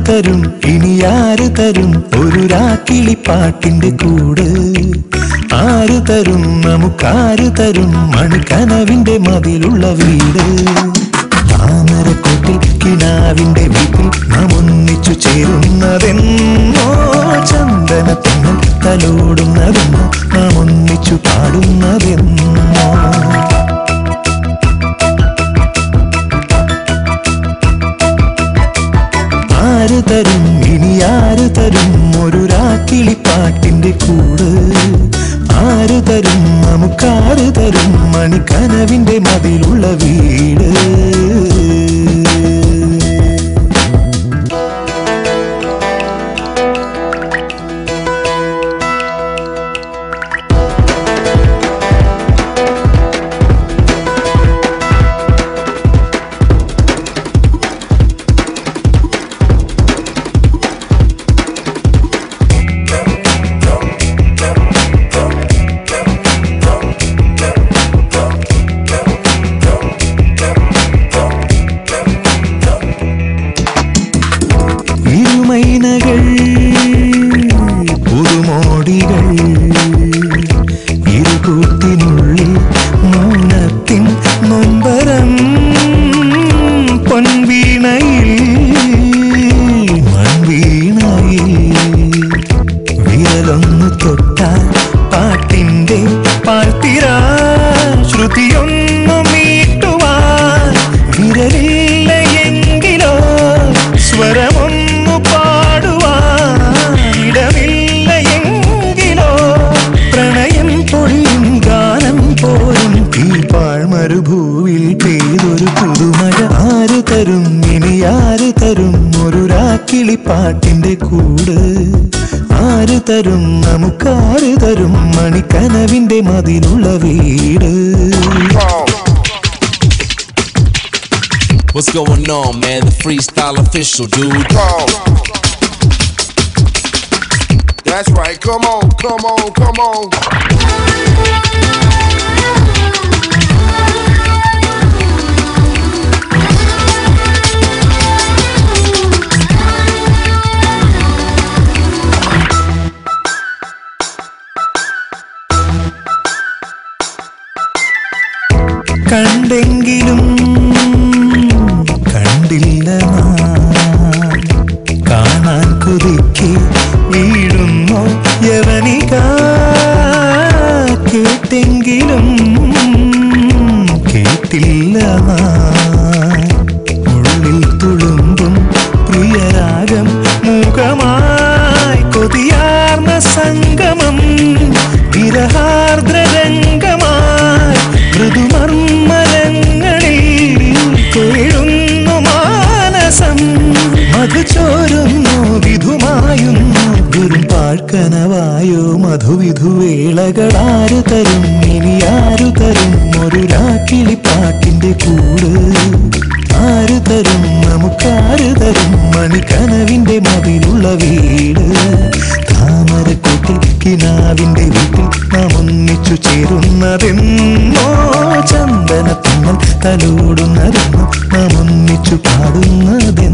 തരും ഇനി ആര് തരും ഒരു രാക്കിളിപ്പാട്ടിന്റെ കൂട്? ആര് തരും നമുക്കാര് തരും മണിക്കനവിന്റെ മതിലുള്ള വീട്? താമരക്കൂട്ടിൽ കിനാവിന്റെ വീട്ടിൽ നാം ഒന്നിച്ചു ചേരുന്നതെന്നോ, ചന്ദനത്തിങ്ങൾ തലോടുന്നതെന്നോ, നാം ഒന്നിച്ചു പാടുന്നതെന്നോ. ആര് തരും ഇനി ആര് തരും ഒരു രാക്കിളിപ്പാട്ടിന്റെ കൂട്? ആര് തരും നമുക്കാര് തരും മണിക്കനവിന്റെ മതിലുള്ള വീട്? ഇരുമൈനകൾ പുതുമോടികൾ ഇരുകൂട്ടിനുള്ളിൽ മൗനത്തിൻ നൊമ്പരം പൊൻവീണയിൽ മൺവീണയിൽ വിരലൊന്നു തൊട്ടാൽ പാട്ടിന്റെ പാഴ്ത്തിരാ ശ്രുതിയൊന്നു മീട്ടുവാൻ വിരലില്ല എങ്കിലോ സ്വരമൊന്നു പാടുവാനിടമില്ല എങ്കിലോ പ്രണയം പൊഴിയും ഗാനം പോലും ഈ പാഴ്മരുഭൂവിൽ പെയ്തൊരു പുതുമഴ. ആര് തരും ഇനി ആര് തരും ഒരു രാക്കിളിപ്പാട്ടിന്റെ കൂട്? ആര് തരും നമുക്കാര് തരും മണിക്കനവിന്റെ മതിലുള്ള വീട്? What's going on, man? The freestyle official, dude. That's right. Come on, come on, come on. കണ്ടെങ്കിലും കണ്ടില്ല നാം, കാണാൻ കൊതിക്ക് വീഴുന്നു യവനിക. കേട്ടെങ്കിലും കേട്ടില്ല നാം, ഉള്ളിൽ തുളുമ്പും പ്രിയരാഗം മുഖമായി കൊതിയാർന്ന സംഗമം വിരഹാർദ്രരംഗമായി മൃദുമർമ്മരങ്ങളിൽ കേഴുന്നു മാനസം. മധുചോരുന്നു വിധുമായുന്നു വെറും പാഴ്ക്കനവായോ മധുവിധുവേളകൾ. ആര് തരും ഇനി ആര് തരും ഒരു രാക്കിളിപ്പാട്ടിന്റെ കൂട്? ആര് തരും നമുക്കാര് തരും മണിക്കനവിന്റെ മതിലുള്ള വീട്? താമരക്കൂട്ടിൽ കിനാവിന്റെ വീട്ടിൽ നാം ഒന്നിച്ചു ചേരുന്നതെന്നോ, ചന്ദനത്തിങ്ങൾ തലോടുന്നതെന്നോ, നാം ഒന്നിച്ചു പാടുന്നതെന്നോ.